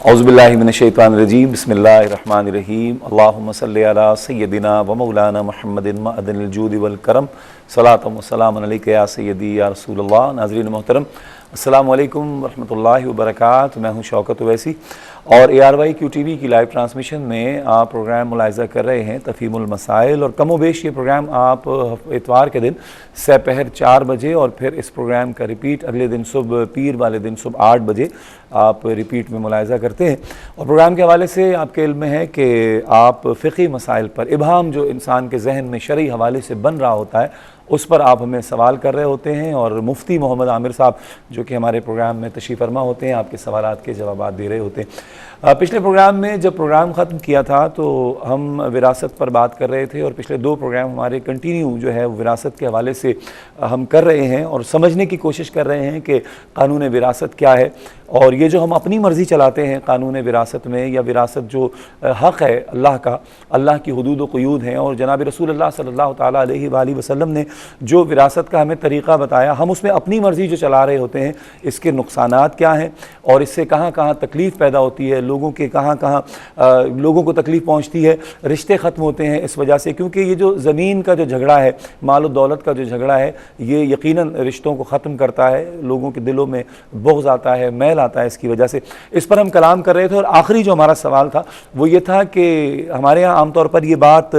اعوذ باللہ من الشیطان الرجیم بسم اللہ الرحمن الرحیم اللہم صلی علی سیدنا و مولانا محمد معدن الجود والکرم صلاۃ و سلام علیک یا سیدی یا رسول اللہ۔ ناظرین محترم السلام علیکم ورحمۃ اللہ وبرکاتہ، میں ہوں شوکت اویسی اور ARY QTV کی لائیو ٹرانسمیشن میں آپ پروگرام ملاحظہ کر رہے ہیں تفہیم المسائل، اور کم و بیش یہ پروگرام آپ اتوار کے دن سہ پہر 4 بجے اور پھر اس پروگرام کا ریپیٹ اگلے دن صبح پیر والے دن صبح 8 بجے آپ ریپیٹ میں ملاحظہ کرتے ہیں۔ اور پروگرام کے حوالے سے آپ کے علم میں ہے کہ آپ فقہی مسائل پر ابہام جو انسان کے ذہن میں شرعی حوالے سے بن رہا ہوتا ہے اس پر آپ ہمیں سوال کر رہے ہوتے ہیں، اور مفتی محمد عامر صاحب جو کہ ہمارے پروگرام میں تشریف فرما ہوتے ہیں آپ کے سوالات کے جوابات دے رہے ہوتے ہیں۔ پچھلے پروگرام میں جب پروگرام ختم کیا تھا تو ہم وراثت پر بات کر رہے تھے، اور پچھلے 2 پروگرام ہمارے کنٹینیو جو ہے وراثت کے حوالے سے ہم کر رہے ہیں اور سمجھنے کی کوشش کر رہے ہیں کہ قانون وراثت کیا ہے، اور یہ جو ہم اپنی مرضی چلاتے ہیں قانون وراثت میں، یا وراثت جو حق ہے اللہ کا، اللہ کی حدود و قیود ہیں، اور جناب رسول اللہ صلی اللہ تعالیٰ علیہ وآلہ وسلم نے جو وراثت کا ہمیں طریقہ بتایا، ہم اس میں اپنی مرضی جو چلا رہے ہوتے ہیں، اس کے نقصانات کیا ہیں اور اس سے کہاں کہاں تکلیف پیدا ہوتی ہے، لوگوں کے کہاں کہاں لوگوں کو تکلیف پہنچتی ہے، رشتے ختم ہوتے ہیں اس وجہ سے، کیونکہ یہ جو زمین کا جو جھگڑا ہے، مال و دولت کا جو جھگڑا ہے، یہ یقیناً رشتوں کو ختم کرتا ہے، لوگوں کے دلوں میں بغض آتا ہے، میل آتا ہے اس کی وجہ سے۔ اس پر ہم کلام کر رہے تھے، اور آخری جو ہمارا سوال تھا وہ یہ تھا کہ ہمارے ہاں عام طور پر یہ بات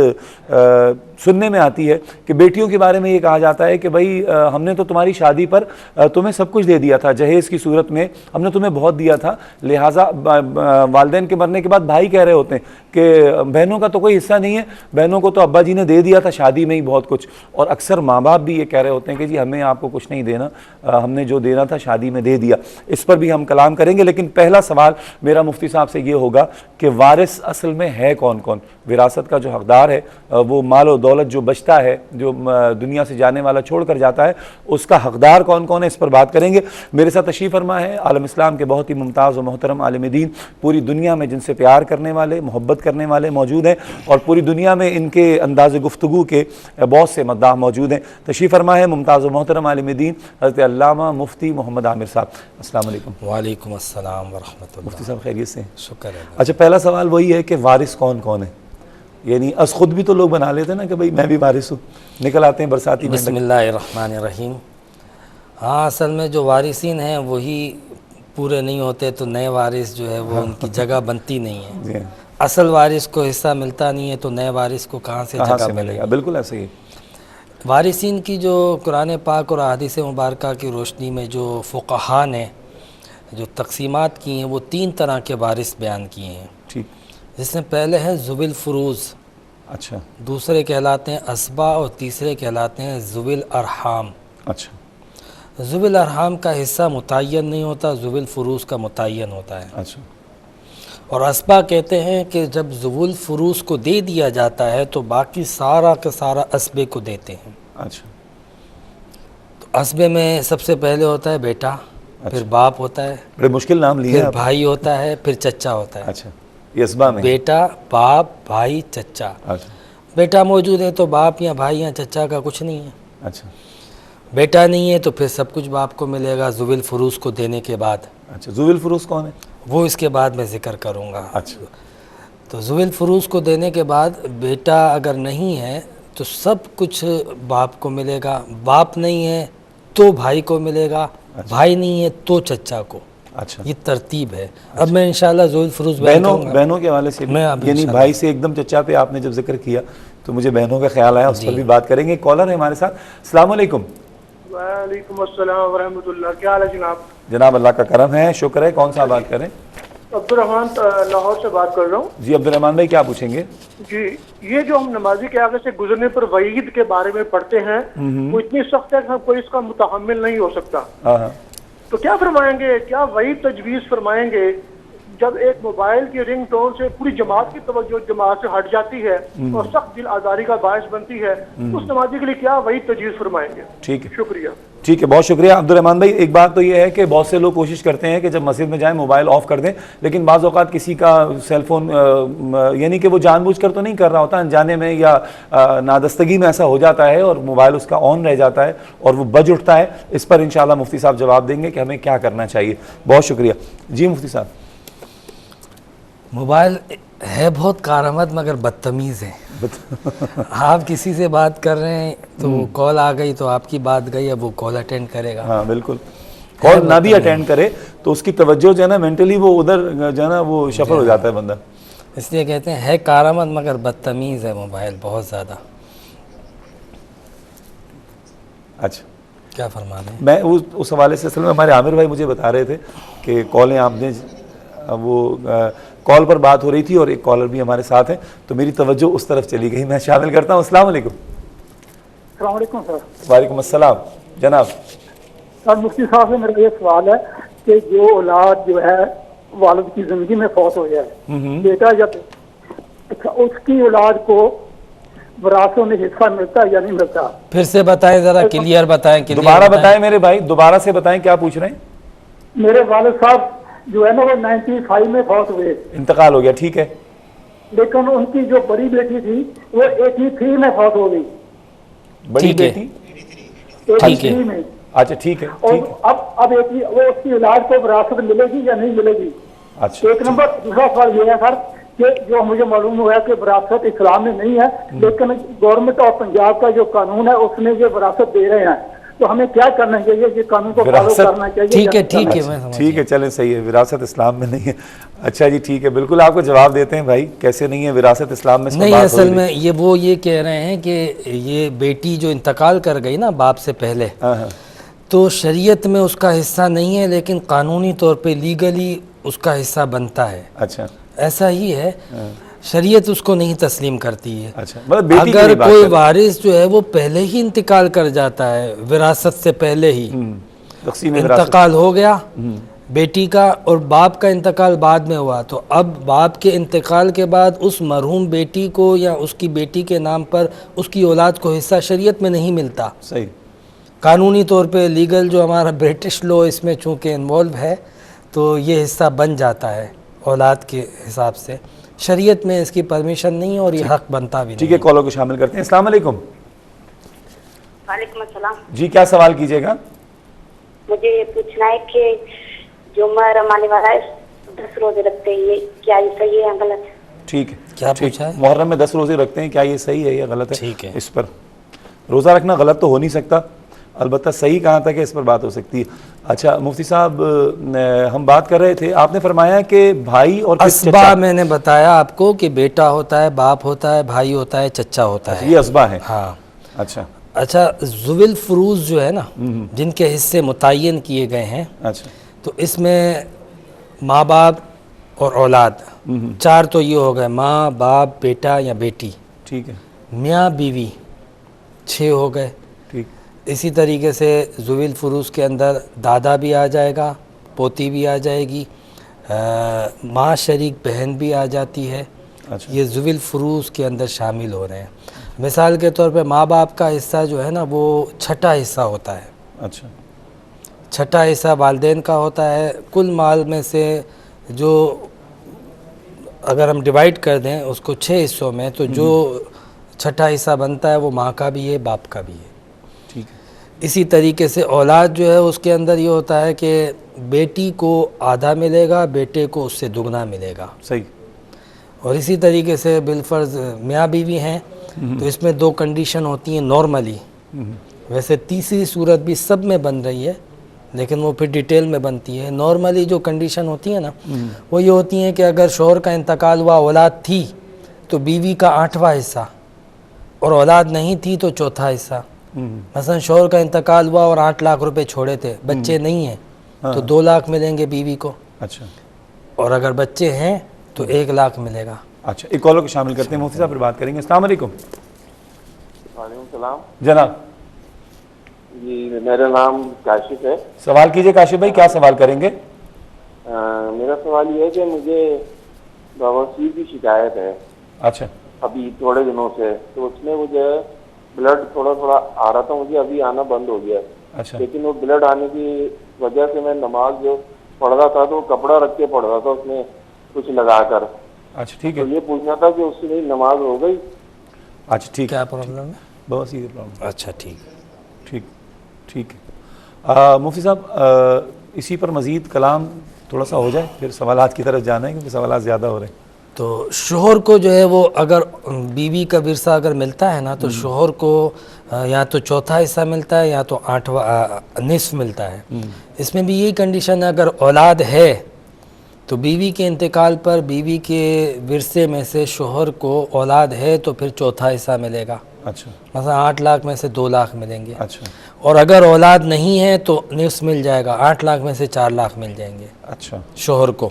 سننے میں آتی ہے کہ بیٹیوں کے بارے میں یہ کہا جاتا ہے کہ بھائی ہم نے تو تمہاری شادی پر تمہیں سب کچھ دے دیا تھا، جہیز کی صورت میں ہم نے تمہیں بہت دیا تھا، لہٰذا والدین کے مرنے کے بعد بھائی کہہ رہے ہوتے ہیں کہ بہنوں کا تو کوئی حصہ نہیں ہے، بہنوں کو تو ابا جی نے دے دیا تھا شادی میں ہی بہت کچھ، اور اکثر ماں باپ بھی یہ کہہ رہے ہوتے ہیں کہ جی ہمیں آپ کو کچھ نہیں دینا، ہم نے جو دینا تھا شادی میں دے دیا۔ اس پر بھی ہم کلام کریں گے، لیکن پہلا سوال میرا مفتی صاحب سے یہ ہوگا کہ وارث اصل میں ہے کون کون؟ وراثت کا جو حقدار ہے، وہ مال و دولت جو بچتا ہے، جو دنیا سے جانے والا چھوڑ کر جاتا ہے، اس کا حقدار کون کون ہے، اس پر بات کریں گے۔ میرے ساتھ تشریف فرما ہے عالم اسلام کے بہت ہی ممتاز و محترم عالم دین، پوری دنیا میں جن سے پیار کرنے والے، محبت کرنے والے موجود ہیں، اور پوری دنیا میں ان کے انداز گفتگو کے بہت سے مداح موجود ہیں۔ تشریف فرما ہے ممتاز و محترم عالم دین حضرت علامہ مفتی محمد عامر صاحب۔ السلام علیکم۔ وعلیکم السلام ورحمۃ اللہ۔ مفتی صاحب خیریت سے ہیں؟ شکر ہے۔ اچھا، پہلا سوال وہی ہے کہ وارث کون کون ہے؟ یعنی از خود بھی تو لوگ بنا لیتے ہیں نا کہ بھئی میں بھی وارث ہوں، نکل آتے ہیں برساتی بسم اللہ الرحمن الرحیم۔ ہاں، اصل میں جو وارثین ہیں وہی پورے نہیں ہوتے، تو نئے وارث جو ہے وہ ان کی جگہ بنتی نہیں ہے۔ اصل وارث کو حصہ ملتا نہیں ہے تو نئے وارث کو کہاں سے جگہ ملے گا؟ بالکل ایسے ہی۔ وارثین کی جو قرآن پاک اور احادیث مبارکہ کی روشنی میں جو فقہا نے جو تقسیمات کی ہیں، وہ 3 طرح کے وارث بیان کیے ہیں۔ ٹھیک۔ جس میں پہلے ہے ذوی الفروض، اچھا، دوسرے کہلاتے ہیں اسبا، اور تیسرے کہلاتے ہیں ذوی الارحام۔ اچھا، ذوی الارحام کا حصہ متعین نہیں ہوتا، ذوی الفروض کا متعین ہوتا ہے۔ اچھا، اور اسبا کہتے ہیں کہ جب ذوی الفروض کو دے دیا جاتا ہے تو باقی سارا کا سارا اسبے کو دیتے ہیں۔ اچھا، تو اسبے میں سب سے پہلے ہوتا ہے بیٹا، پھر باپ ہوتا ہے، بڑے مشکل نام لیے پھر بھائی ہوتا ہے، پھر چچا ہوتا ہے۔ اچھا، یہ اسبا میں بیٹا، باپ، بھائی، چچا۔ اچھا، بیٹا موجود ہے تو باپ یا بھائی یا چچا کا کچھ نہیں ہے، اچھا، بیٹا نہیں ہے تو پھر سب کچھ باپ کو ملے گا ذوی الفروض کو دینے کے بعد۔ اچھا، ذوی الفروض کون ہے؟ وہ اس کے بعد میں ذکر کروں گا۔ اچھا، تو ذوی الفروض کو دینے کے بعد بیٹا اگر نہیں ہے تو سب کچھ باپ کو ملے گا، باپ نہیں ہے تو بھائی کو ملے گا، بھائی نہیں ہے تو چچا کو۔ اچھا، یہ ترتیب ہے۔ اب میں انشاءاللہ ذوی الفروض بیان کروں گا۔ بہنوں کے حوالے سے بھی، یعنی بھائی سے ایک دم چچا پہ آپ نے جب ذکر کیا تو مجھے بہنوں کا خیال آیا، اس پر بھی بات کریں گے۔ کالر ہے ہمارے ساتھ۔ السلام علیکم۔ وعلیکم السلام ورحمۃ اللہ۔ کیا حال ہے جناب؟ جناب اللہ کا کرم ہے، شکر ہے۔ کون سا بات کریں؟ عبدالرحمان لاہور سے بات کر رہا ہوں۔ جی عبدالرحمان بھائی، کیا پوچھیں گے؟ جی، یہ جو ہم نمازی کے آگے سے گزرنے پر وعید کے بارے میں پڑھتے ہیں، وہ اتنی سخت ہے کہ کوئی اس کا متحمل نہیں ہو سکتا، تو کیا فرمائیں گے؟ کیا وعید تجویز فرمائیں گے جب ایک موبائل کی رنگ ٹون سے پوری جماعت کی توجہ جماعت سے ہٹ جاتی ہے اور سخت دل آزاری کا باعث بنتی ہے، اس نمازی کے لیے کیا وعید تجویز فرمائیں گے؟ ٹھیک ہے، شکریہ۔ ٹھیک ہے، بہت شکریہ عبدالرحمان بھائی۔ ایک بات تو یہ ہے کہ بہت سے لوگ کوشش کرتے ہیں کہ جب مسجد میں جائیں موبائل آف کر دیں، لیکن بعض اوقات کسی کا سیل فون یعنی کہ وہ جان بوجھ کر تو نہیں کر رہا ہوتا، انجانے میں یا نادستگی میں ایسا ہو جاتا ہے اور موبائل اس کا آن رہ جاتا ہے اور وہ بج اٹھتا ہے۔ اس پر انشاءاللہ مفتی صاحب جواب دیں گے کہ ہمیں کیا کرنا چاہیے۔ بہت شکریہ۔ جی مفتی صاحب۔ موبائل ہے بہت کارآمد مگر بدتمیز ہے. آپ کسی سے بات کر رہے ہیں تو وہ کال آ گئی تو آپ کی بات گئی, اب وہ کال اٹینڈ کرے گا. ہاں بالکل, کال نہ بھی اٹینڈ کرے تو اس کی توجہ جو ہے نا مینٹلی وہ ادھر جو ہے نا وہ شفل ہو جاتا ہے بندہ. اس لیے کہتے ہیں ہے کارآمد مگر بدتمیز ہے موبائل بہت زیادہ. اچھا کیا فرما رہے ہیں؟ میں اس حوالے سے اصل میں ہمارے عامر بھائی مجھے بتا رہے تھے کہ کالیں آپ نے وہ کال پر بات ہو رہی تھی اور ایک کالر بھی ہمارے ساتھ ہیں تو میری توجہ اس طرف چلی گئی. میں شامل کرتا ہوں. السلام علیکم. السلام علیکم سر. وعلیکم السلام جناب. سر مفتی صاحب سے میرا یہ سوال ہے کہ جو اولاد جو ہے والد کی زندگی میں فوت ہو جائے, بیٹا جب, اچھا اس کی اولاد کو وراثتوں میں حصہ ملتا ہے یا نہیں ملتا؟ پھر سے بتائیں ذرا, کلیئر بتائیں. دوبارہ بتائیں میرے بھائی, دوبارہ سے بتائیں کیا پوچھ رہے ہیں. میرے والد صاحب جو ہے نا وہ 95 میں فوت ہوئے, انتقال ہو گیا, ٹھیک ہے, لیکن ان کی جو بڑی بیٹی تھی وہ 83 میں فوت ہو گئی. بڑی ٹھیک ہے. بیٹی, 83 میں. اچھا ٹھیک ہے, اور ٹھیک ہے, اب وہ اس کی اولاد کو وراثت ملے گی یا نہیں ملے گی؟ اچھا ایک نمبر. دوسرا سوال یہ ہے سر کہ جو مجھے معلوم ہوا ہے کہ وراثت اسلام میں نہیں ہے, لیکن گورنمنٹ آف پنجاب کا جو قانون ہے اس میں یہ وراثت دے رہے ہیں, تو ہمیں کیا کرنا چاہیے؟ یہ قانون کو فالو کرنا چاہیے. ٹھیک ہے ٹھیک ہے, میں سمجھ ٹھیک ہے, چلیں صحیح ہے, وراثت اسلام میں نہیں ہے. اچھا جی ٹھیک ہے, بالکل آپ کو جواب دیتے ہیں بھائی, کیسے نہیں ہے وراثت اسلام میں. نہیں, اصل میں یہ کہہ رہے ہیں کہ یہ بیٹی جو انتقال کر گئی نا باپ سے پہلے, تو شریعت میں اس کا حصہ نہیں ہے لیکن قانونی طور پہ لیگلی اس کا حصہ بنتا ہے. اچھا ایسا ہی ہے, شریعت اس کو نہیں تسلیم کرتی ہے. اچھا, مطلب بیٹی اگر کوئی وارث جو ہے وہ پہلے ہی انتقال کر جاتا ہے, وراثت سے پہلے ہی انتقال ہو گیا بیٹی کا اور باپ کا انتقال بعد میں ہوا, تو اب باپ کے انتقال کے بعد اس مرحوم بیٹی کو یا اس کی بیٹی کے نام پر اس کی اولاد کو حصہ شریعت میں نہیں ملتا. صحیح, قانونی طور پہ لیگل جو ہمارا برٹش لا اس میں چونکہ انوالو ہے تو یہ حصہ بن جاتا ہے اولاد کے حساب سے. شریعت میں اس کی پرمیشن نہیں ہے اور یہ حق بنتا بھی نہیں. ٹھیک ہے, کالوں کو شامل کرتے ہیں. السلام علیکم. وعلیکم السلام. جی کیا سوال کیجیے گا؟ مجھے یہ پوچھنا ہے کہ جو محرم آنے والا ہے 10 روزے رکھتے ہیں, یہ کیا یہ صحیح ہے یا غلط ہے؟ ٹھیک ہے, کیا پوچھا ہے؟ محرم میں 10 روزے رکھتے ہیں, کیا یہ صحیح ہے یا غلط ہے؟ ٹھیک ہے, اس پر روزہ رکھنا غلط تو ہو نہیں سکتا, البتہ صحیح کہاں تک ہے اس پر بات ہو سکتی ہے. اچھا مفتی صاحب, ہم بات کر رہے تھے, آپ نے فرمایا کہ بھائی اور اسبا میں نے بتایا آپ کو کہ بیٹا ہوتا ہے, باپ ہوتا ہے, بھائی ہوتا ہے, چچا ہوتا ہے. یہ اسبا ہے. ہاں اچھا, ذوی الفروض جو ہے نا جن کے حصے متعین کیے گئے ہیں, اچھا, تو اس میں ماں باپ اور اولاد 4 تو یہ ہو گئے, ماں باپ بیٹا یا بیٹی. ٹھیک ہے, میاں بیوی 6 ہو گئے. ٹھیک, اسی طریقے سے ذوی الفروض کے اندر دادا بھی آ جائے گا, پوتی بھی آ جائے گی, ماں شریک بہن بھی آ جاتی ہے. یہ ذوی الفروض کے اندر شامل ہو رہے ہیں. مثال کے طور پہ ماں باپ کا حصہ جو ہے نا وہ 6ٹھا حصہ ہوتا ہے. اچھا, 6ٹھا حصہ والدین کا ہوتا ہے. کل مال میں سے جو اگر ہم ڈیوائڈ کر دیں اس کو 6 حصوں میں, تو جو 6ٹھا حصہ بنتا ہے وہ ماں کا بھی ہے, باپ کا بھی ہے. ٹھیک ہے, اسی طریقے سے اولاد جو ہے اس کے اندر یہ ہوتا ہے کہ بیٹی کو آدھا ملے گا, بیٹے کو اس سے دگنا ملے گا. صحیح. اور اسی طریقے سے بالفرض میاں بیوی ہیں تو اس میں 2 کنڈیشن ہوتی ہیں نارملی. ویسے تیسری صورت بھی سب میں بن رہی ہے لیکن وہ پھر ڈیٹیل میں بنتی ہے. نارملی جو کنڈیشن ہوتی ہے نا وہ یہ ہوتی ہیں کہ اگر شوہر کا انتقال ہوا, اولاد تھی تو بیوی کا 8واں حصہ, اور اولاد نہیں تھی تو 4تھا حصہ. مثلا شوہر کا انتقال ہوا اور 8 لاکھ روپے چھوڑے تھے, بچے نہیں ہیں تو 2 لاکھ ملیں گے بیوی کو. اچھا, اور اگر بچے ہیں تو 1 لاکھ ملے گا. اچھا, ایک کالوں کو شامل کرتے ہیں, مفتی صاحب پھر بات کریں گے. السلام علیکم. وعلیکم السلام جناب. جی میرا نام کاشف ہے. سوال کیجئے کاشف بھائی, کیا سوال کریں گے؟ میرا سوال یہ ہے کہ مجھے بواسیر کی شکایت ہے. اچھا, ابھی تھوڑے دنوں سے, تو اس میں مجھے بلڈ تھوڑا آ رہا تھا, مجھے ابھی آنا بند ہو گیا. اچھا, لیکن وہ بلڈ آنے کی وجہ سے میں نماز جو پڑھ رہا تھا تو وہ کپڑا رکھ کے پڑھ رہا تھا اس میں کچھ لگا کر. اچھا ٹھیک ہے, تو یہ پوچھنا تھا کہ اس سے میری نماز ہو گئی؟ اچھا ٹھیک, کیا پرابلم ہے؟ بہت سیدھی پرابلم. اچھا ٹھیک ٹھیک ٹھیک ہے. مفتی صاحب اسی پر مزید کلام تھوڑا سا ہو جائے پھر سوالات کی طرف جانا ہے کیونکہ سوالات زیادہ ہو رہے ہیں. تو شوہر کو جو ہے وہ اگر بیوی کا ورثہ اگر ملتا ہے نا تو شوہر کو یا تو چوتھا حصہ ملتا ہے یا تو نصف ملتا ہے. اس میں بھی یہی کنڈیشن ہے اگر اولاد ہے تو بیوی کے انتقال پر بیوی کے ورثے میں سے شوہر کو اولاد ہے تو پھر چوتھا حصہ ملے گا. اچھا مثلا 8 لاکھ میں سے 2 لاکھ ملیں گے. اچھا اور اگر اولاد نہیں ہے تو نصف مل جائے گا, 8 لاکھ میں سے 4 لاکھ مل جائیں گے اچھا شوہر کو.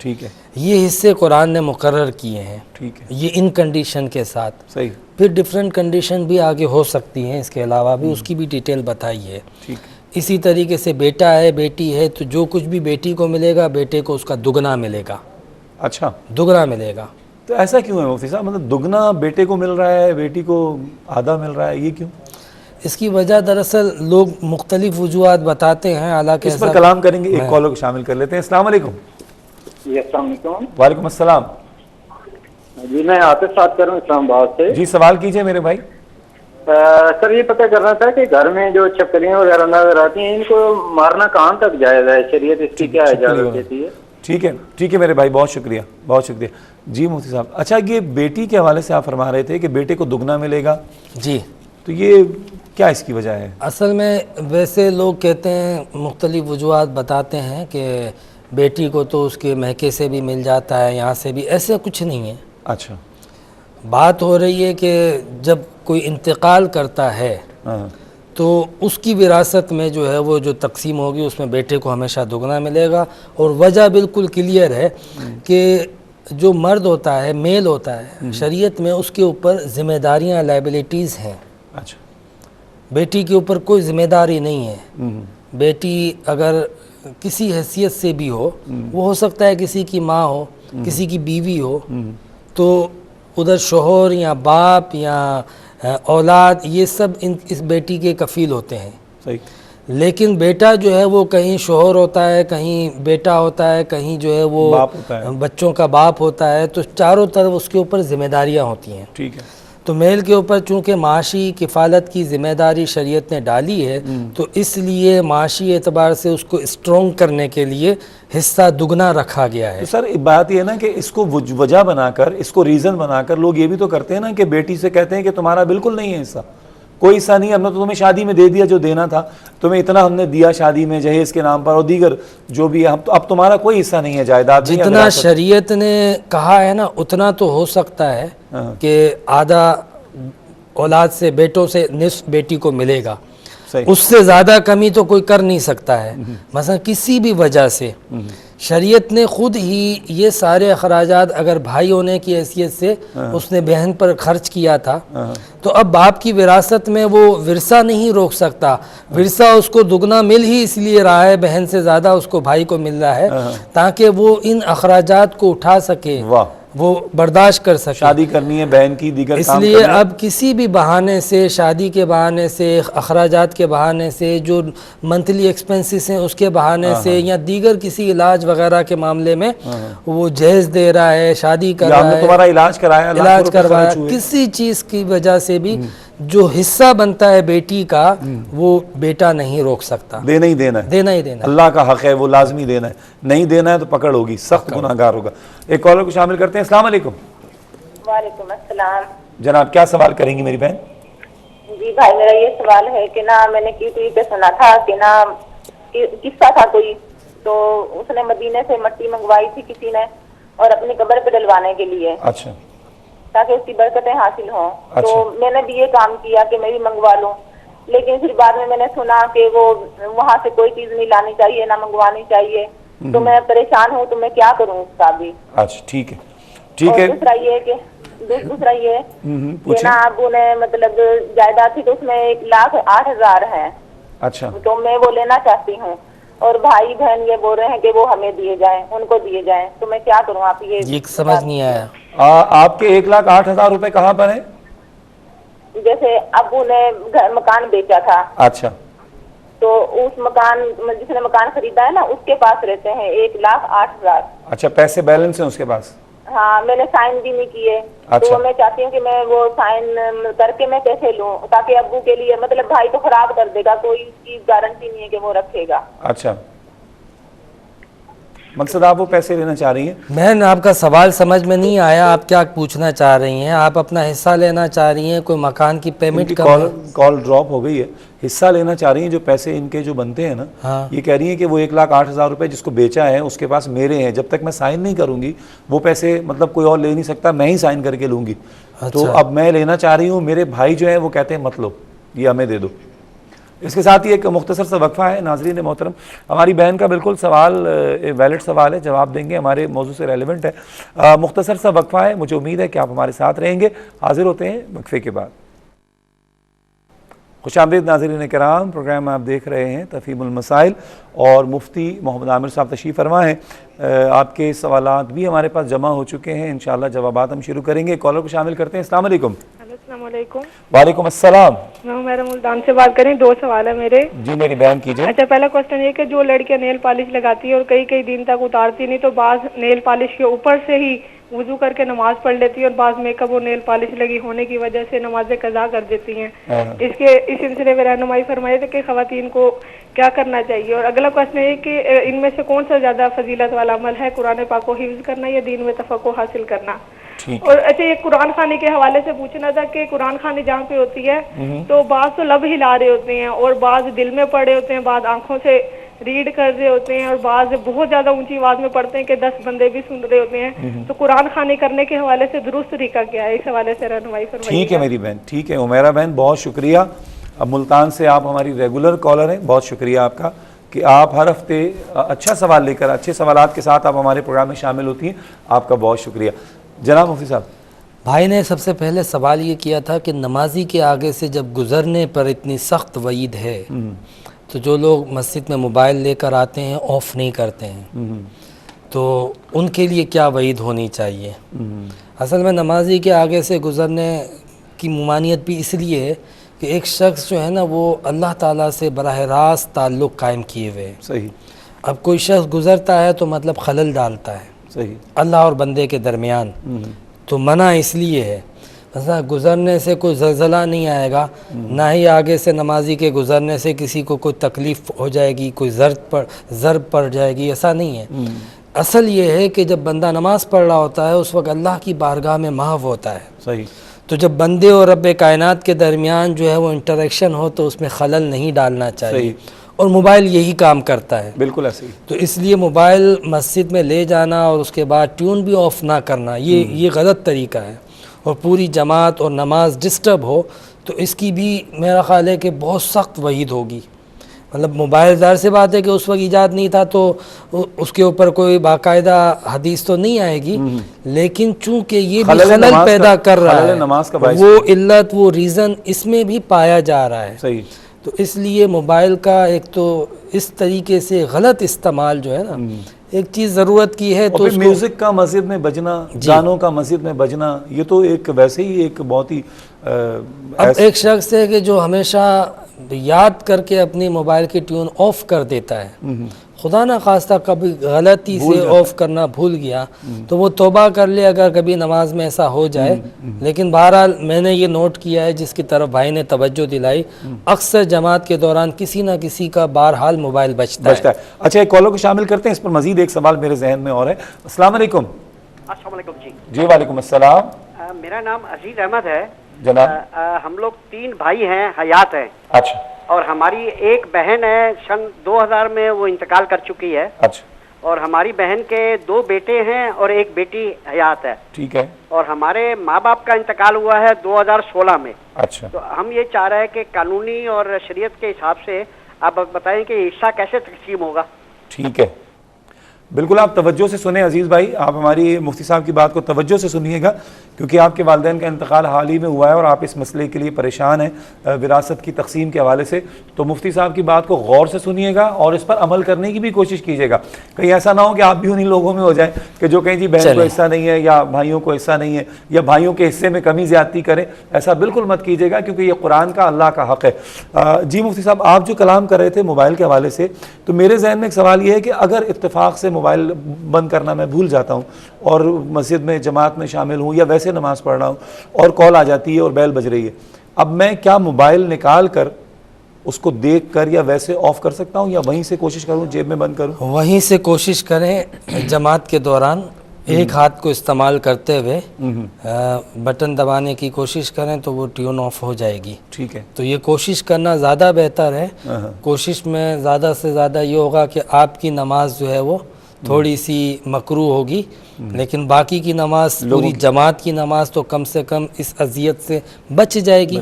ٹھیک ہے یہ حصے قرآن نے مقرر کیے ہیں, ٹھیک ہے یہ ان کنڈیشن کے ساتھ. صحیح پھر ڈیفرنٹ کنڈیشن بھی آگے ہو سکتی ہیں, اس کے علاوہ بھی اس کی بھی ڈیٹیل بتائی ہے. ٹھیک ہے اسی طریقے سے بیٹا ہے بیٹی ہے تو جو کچھ بھی بیٹی کو ملے گا بیٹے کو اس کا دگنا ملے گا. اچھا دگنا ملے گا. تو ایسا کیوں ہے مفتی صاحب, مطلب دگنا بیٹے کو مل رہا ہے بیٹی کو آدھا مل رہا ہے, یہ کیوں؟ اس کی وجہ دراصل لوگ مختلف وجوہات بتاتے ہیں, حالانکہ اس پر کلام کریں گے. ایک کالر کو شامل کر لیتے ہیں. السلام علیکم. جی السلام علیکم. وعلیکم السلام. جی میں عاطف بات کر رہا ہوں اسلام آباد سے. جی سوال کیجئے میرے بھائی. سر یہ پتہ کرنا تھا کہ گھر میں جو چھپکلیاں وغیرہ نظر آتی ہیں ان کو مارنا کہاں تک جائز ہے, شریعت اس کی کیا اجازت دیتی ہے؟ ٹھیک ہے ٹھیک ہے میرے بھائی, بہت شکریہ بہت شکریہ. جی مفتی صاحب, اچھا یہ بیٹی کے حوالے سے آپ فرما رہے تھے کہ بیٹے کو دگنا ملے گا, جی تو یہ کیا اس کی وجہ ہے؟ اصل میں ویسے لوگ کہتے ہیں, مختلف وجوہات بتاتے ہیں کہ بیٹی کو تو اس کے میکے سے بھی مل جاتا ہے, یہاں سے بھی, ایسا کچھ نہیں ہے. اچھا بات ہو رہی ہے کہ جب کوئی انتقال کرتا ہے تو اس کی وراثت میں جو ہے وہ جو تقسیم ہوگی اس میں بیٹے کو ہمیشہ دگنا ملے گا. اور وجہ بالکل کلیئر ہے کہ جو مرد ہوتا ہے, میل ہوتا ہے, شریعت میں اس کے اوپر ذمہ داریاں لائبلٹیز ہیں. اچھا بیٹی کے اوپر کوئی ذمہ داری نہیں ہے. بیٹی اگر کسی حیثیت سے بھی ہو, وہ ہو سکتا ہے کسی کی ماں ہو, کسی کی بیوی ہو, تو ادھر شوہر یا باپ یا اولاد یہ سب اس بیٹی کے کفیل ہوتے ہیں. صحیح. لیکن بیٹا جو ہے وہ کہیں شوہر ہوتا ہے, کہیں بیٹا ہوتا ہے, کہیں جو ہے وہ باپ ہوتا ہے, بچوں کا باپ ہوتا ہے, تو چاروں طرف اس کے اوپر ذمہ داریاں ہوتی ہیں. ٹھیک ہے. تو میل کے اوپر چونکہ معاشی کفالت کی ذمہ داری شریعت نے ڈالی ہے, تو اس لیے معاشی اعتبار سے اس کو اسٹرونگ کرنے کے لیے حصہ دگنا رکھا گیا ہے. تو سر بات یہ ہے نا کہ اس کو وجہ بنا کر, اس کو ریزن بنا کر لوگ یہ بھی تو کرتے ہیں نا کہ بیٹی سے کہتے ہیں کہ تمہارا بالکل نہیں ہے حصہ, کوئی حصہ نہیں, ہم نے تو تمہیں شادی میں دے دیا جو دینا تھا, تمہیں اتنا ہم نے دیا شادی میں جہیز کے نام پر اور دیگر جو بھی ہے, اب تمہارا کوئی حصہ نہیں ہے جائیداد. جتنا شریعت نے کہا ہے نا اتنا تو ہو سکتا ہے کہ آدھا اولاد سے, بیٹوں سے نصف بیٹی کو ملے گا, اس سے زیادہ کمی تو کوئی کر نہیں سکتا ہے. مثلا کسی بھی وجہ سے شریعت نے خود ہی یہ سارے اخراجات اگر بھائی ہونے کی حیثیت سے اس نے بہن پر خرچ کیا تھا, تو اب باپ کی وراثت میں وہ ورثہ نہیں روک سکتا. ورثہ اس کو دگنا مل ہی اس لیے رہا ہے, بہن سے زیادہ اس کو بھائی کو مل رہا ہے, تاکہ وہ ان اخراجات کو اٹھا سکے, وہ برداشت کر سکے. شادی کرنی ہے بہن کی, دیگر اس لیے اب کسی بھی بہانے سے, شادی کے بہانے سے, اخراجات کے بہانے سے, جو منتھلی ایکسپنسز ہیں اس کے بہانے سے, یا دیگر کسی علاج وغیرہ کے معاملے میں وہ جہیز دے رہا ہے, شادی کر رہا ہے, تمہارا علاج کرایا, علاج کروایا, کسی چیز کی وجہ سے بھی جو حصہ بنتا ہے بیٹی کا وہ بیٹا نہیں روک سکتا. دینا ہی دینا ہے, دینا ہی دینا ہے, اللہ کا حق ہے, وہ لازمی دینا ہے. نہیں دینا ہے تو پکڑ ہوگی, سخت گناہگار ہوگا. ایک کالر کو شامل کرتے ہیں. السلام علیکم. وعلیکم السلام. جناب کیا سوال کریں گی میری بہن؟ جی بھائی میرا یہ سوال ہے کہ نا میں نے کسی پہ سنا تھا کہ نا قصہ تھا کوئی, تو اس نے مدینے سے مٹی منگوائی تھی کسی نے اور اپنی قبر پہ ڈلوانے کے لیے. اچھا. تاکہ اس کی برکتیں حاصل ہوں. تو میں نے بھی یہ کام کیا کہ میں بھی منگوا لوں, لیکن پھر بعد میں نے سنا کہ وہ وہاں سے کوئی چیز نہیں لانی چاہیے, نہ منگوانی چاہیے, تو میں پریشان ہوں, تو میں کیا کروں اس کا بھی. اچھا ٹھیک ہے ٹھیک ہے. دوسرا یہ کہ نا ابو نے مطلب جائیداد تھی تو اس میں 1,08,000 ہے. اچھا. تو میں وہ لینا چاہتی ہوں, اور بھائی بہن یہ بول رہے ہیں کہ وہ ہمیں دیے جائیں, ان کو دیے جائیں, تو میں کیا کروں؟ آپ یہ سمجھ نہیں آیا. آپ کے 1,08,000 روپے کہاں پر ہیں؟ جیسے ابو نے مکان بیچا تھا. اچھا. تو اس مکان, جس نے مکان خریدا ہے نا, اس کے پاس رہتے ہیں 1,08,000. اچھا, پیسے بیلنس ہیں اس کے پاس؟ ہاں, میں نے سائن بھی نہیں کیے. تو میں چاہتی ہوں کہ میں وہ سائن کر کے میں کیسے لوں, تاکہ ابو کے لیے, مطلب بھائی تو خراب کر دے گا, کوئی اس کی گارنٹی نہیں ہے کہ وہ رکھے گا. اچھا مقصد آپ وہ پیسے لینا چاہ رہی ہیں؟ بہن آپ کا سوال سمجھ میں نہیں آیا، آپ کیا پوچھنا چاہ رہی ہیں؟ آپ اپنا حصہ لینا چاہ رہی ہیں؟ کوئی مکان کی پیمنٹ کا کال ڈراپ ہو گئی ہے، حصہ لینا چاہ رہی ہیں، جو پیسے ان کے جو بنتے ہیں نا، ہاں یہ کہہ رہی ہیں کہ وہ 1,08,000 روپے جس کو بیچا ہے اس کے پاس میرے ہیں، جب تک میں سائن نہیں کروں گی وہ پیسے مطلب کوئی اور لے نہیں سکتا، میں ہی سائن کر کے لوں گی، تو اب میں لینا چاہ رہی ہوں، میرے بھائی جو ہیں وہ کہتے ہیں مت لو، یہ ہمیں دے دو۔ اس کے ساتھ ہی ایک مختصر سا وقفہ ہے ناظرین محترم، ہماری بہن کا بالکل سوال ویلڈ سوال ہے، جواب دیں گے، ہمارے موضوع سے ریلیونٹ ہے، مختصر سا وقفہ ہے، مجھے امید ہے کہ آپ ہمارے ساتھ رہیں گے، حاضر ہوتے ہیں وقفے کے بعد۔ خوش آمدید ناظرین کرام، پروگرام آپ دیکھ رہے ہیں تفہیم المسائل، اور مفتی محمد عامر صاحب تشریف فرما ہیں، آپ کے سوالات بھی ہمارے پاس جمع ہو چکے ہیں، انشاءاللہ جوابات ہم شروع کریں گے، کالر کو شامل کرتے ہیں۔ السلام علیکم۔ السلام علیکم۔ وعلیکم السلام۔ میں عمیرہ ملتان سے بات کریں، 2 سوال ہے میرے۔ جی میری بہن کیجئے۔ اچھا، پہلا کوسچن یہ کہ جو لڑکیاں نیل پالش لگاتی ہے اور کئی دن تک اتارتی نہیں، تو بعض نیل پالش کے اوپر سے ہی وضو کر کے نماز پڑھ لیتی ہے، اور بعض میک اپ اور نیل پالش لگی ہونے کی وجہ سے نمازیں قضا کر دیتی ہیں، اس سلسلے میں رہنمائی فرمائے تھے کہ خواتین کو کیا کرنا چاہیے۔ اور اگلا کوسچن یہ کہ ان میں سے کون سا زیادہ فضیلت والا عمل ہے، قرآن پاک کو حفظ کرنا یا دین میں تفقہ حاصل کرنا؟ اور اچھا، یہ قرآن خوانی کے حوالے سے پوچھنا تھا کہ قرآن خوانی جہاں پہ ہوتی ہے تو بعض تو لب ہلا رہے ہوتے ہیں، اور بعض دل میں پڑھے ہوتے ہیں، بعض آنکھوں سے ریڈ کر رہے ہوتے ہیں، اور بعض بہت زیادہ اونچی آواز میں پڑھتے ہیں کہ 10 بندے بھی سن رہے ہوتے ہیں، تو قرآن خوانی کرنے کے حوالے سے درست طریقہ کیا ہے، اس حوالے سے رہنمائی فرمائیے۔ ٹھیک ہے میری بہن، ٹھیک ہے عمیرہ بہن، بہت شکریہ، اب ملتان سے آپ ہماری ریگولر کالر ہیں، بہت شکریہ آپ کا کہ آپ ہر ہفتے اچھا سوال لے کر، اچھے سوالات کے ساتھ آپ ہمارے پروگرام میں شامل ہوتی ہیں، آپ کا بہت شکریہ۔ جناب مفتی صاحب، بھائی نے سب سے پہلے سوال یہ کیا تھا کہ نمازی کے آگے سے جب گزرنے پر اتنی سخت وعید ہے تو جو لوگ مسجد میں موبائل لے کر آتے ہیں آف نہیں کرتے ہیں، تو ان کے لیے کیا وعید ہونی چاہیے؟ اصل میں نمازی کے آگے سے گزرنے کی ممانعت بھی اس لیے ہے کہ ایک شخص جو ہے نا وہ اللہ تعالیٰ سے براہ راست تعلق قائم کیے ہوئے، صحیح، اب کوئی شخص گزرتا ہے تو مطلب خلل ڈالتا ہے صحیح، اللہ اور بندے کے درمیان، تو منع اس لیے ہے، مثلا گزرنے سے کوئی زلزلہ نہیں آئے گا، نہ ہی آگے سے نمازی کے گزرنے سے کسی کو کوئی تکلیف ہو جائے گی، کوئی ضرب پڑ جائے گی، ایسا نہیں ہے۔ اصل یہ ہے کہ جب بندہ نماز پڑھ رہا ہوتا ہے اس وقت اللہ کی بارگاہ میں محو ہوتا ہے، صحیح، تو جب بندے اور رب کائنات کے درمیان جو ہے وہ انٹریکشن ہو تو اس میں خلل نہیں ڈالنا چاہیے، اور موبائل یہی کام کرتا ہے، بالکل ایسے ہی، تو اس لیے موبائل مسجد میں لے جانا اور اس کے بعد ٹیون بھی آف نہ کرنا یہ غلط طریقہ ہے، اور پوری جماعت اور نماز ڈسٹرب ہو تو اس کی بھی میرا خیال ہے کہ بہت سخت وعید ہوگی۔ مطلب موبائل ظاہر سی بات ہے کہ اس وقت ایجاد نہیں تھا تو اس کے اوپر کوئی باقاعدہ حدیث تو نہیں آئے گی، لیکن چونکہ یہ بھی خلل پیدا کر رہا ہے، وہ علت وہ ریزن اس میں بھی پایا جا رہا ہے، صحیح، تو اس لیے موبائل کا ایک تو اس طریقے سے غلط استعمال جو ہے نا، ایک چیز ضرورت کی ہے تو میوزک کا مسجد میں بجنا، گانوں کا مسجد میں بجنا، یہ تو ایک ویسے ہی ایک بہت ہی اب ایک شخص ہے کہ جو ہمیشہ یاد کر کے اپنی موبائل کی ٹیون آف کر دیتا ہے، خدا نہ خواستہ کبھی غلطی سے آف کرنا بھول گیا تو وہ توبہ کر لے اگر کبھی نماز میں ایسا ہو جائے، لیکن بہرحال میں نے یہ نوٹ کیا ہے جس کی طرف بھائی نے توجہ دلائی، اکثر جماعت کے دوران کسی نہ کسی کا بہرحال موبائل بجتا ہے۔ اچھا، ایک کالر کو شامل کرتے ہیں، اس پر مزید ایک سوال میرے ذہن میں اور ہے۔ السلام علیکم۔ السلام علیکم جی۔ جی وعلیکم السلام۔ میرا نام عزیز احمد ہے جناب۔ ہم لوگ 3 بھائی ہیں، حیات ہیں، اچھا، اور ہماری ایک بہن ہے، سن 2000 میں وہ انتقال کر چکی ہے، اچھا، اور ہماری بہن کے 2 بیٹے ہیں اور ایک بیٹی حیات ہے، ٹھیک ہے، اور ہمارے ماں باپ کا انتقال ہوا ہے 2016 میں۔ اچھا، تو ہم یہ چاہ رہے ہیں کہ قانونی اور شریعت کے حساب سے آپ بتائیں کہ حصہ کیسے تقسیم ہوگا؟ ٹھیک ہے، بالکل آپ توجہ سے سنیں عزیز بھائی، آپ ہماری مفتی صاحب کی بات کو توجہ سے سنیے گا، کیونکہ آپ کے والدین کا انتقال حال ہی میں ہوا ہے اور آپ اس مسئلے کے لیے پریشان ہیں وراثت کی تقسیم کے حوالے سے، تو مفتی صاحب کی بات کو غور سے سنیے گا اور اس پر عمل کرنے کی بھی کوشش کیجیے گا، کہیں ایسا نہ ہو کہ آپ بھی انہی لوگوں میں ہو جائیں کہ جو کہیں جی بہن کو حصہ نہیں ہے یا بھائیوں کو حصہ نہیں ہے یا بھائیوں کے حصے میں کمی زیادتی کریں، ایسا بالکل مت کیجیے گا کیونکہ یہ قرآن کا اللہ کا حق ہے۔ جی مفتی صاحب، آپ جو کلام کر رہے تھے موبائل کے حوالے سے، تو میرے ذہن میں ایک سوال یہ ہے کہ اگر اتفاق سے موبائل بند کرنا میں بھول جاتا ہوں اور مسجد میں جماعت میں شامل ہوں یا ویسے نماز پڑھ رہا ہوں اور کال آ جاتی ہے اور بیل بج رہی ہے، اب میں کیا موبائل نکال کر اس کو دیکھ کر یا ویسے آف کر سکتا ہوں یا وہیں سے کوشش کروں جیب میں بند کروں؟ وہیں سے کوشش کریں جماعت کے دوران ایک ہاتھ کو استعمال کرتے ہوئے بٹن دبانے کی کوشش کریں تو وہ ٹیون آف ہو جائے گی. ٹھیک ہے. تو یہ کوشش کرنا زیادہ بہتر ہے. کوشش میں زیادہ سے زیادہ یہ ہوگا کہ آپ کی نماز جو ہے وہ تھوڑی سی مکروہ ہوگی، لیکن باقی کی نماز پوری جماعت کی نماز تو کم سے کم اس اذیت سے بچ جائے گی.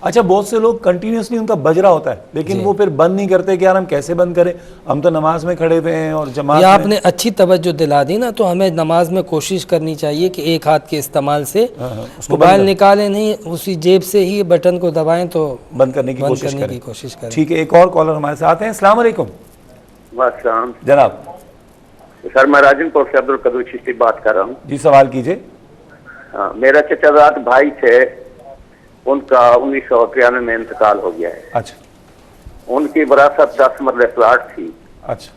اچھا بہت سے لوگ کنٹینیوسلی ان کا بج رہا ہوتا ہے لیکن وہ پھر بند نہیں کرتے کہ یار ہم کیسے بند کریں، ہم تو نماز میں کھڑے ہوئے ہیں اور جماعت یا آپ نے اچھی توجہ دلا دی نا، تو ہمیں نماز میں کوشش کرنی چاہیے کہ ایک ہاتھ کے استعمال سے موبائل نکالیں نہیں، اسی جیب سے ہی بٹن کو دبائیں تو بند کرنے کی کوشش کریں. ٹھیک ہے. ایک اور کالر ہمارے ساتھ ہیں. السلام علیکم. السلام جناب. سر میں راجن پور سے عبدالقدر چشتی بات کر رہا ہوں. جی سوال کیجئے. میرا چچا زاد بھائی تھے، ان کا 1993 میں انتقال ہو گیا ہے. اچھا. ان کی وراثت 10 مرلے پلاٹ تھی. اچھا.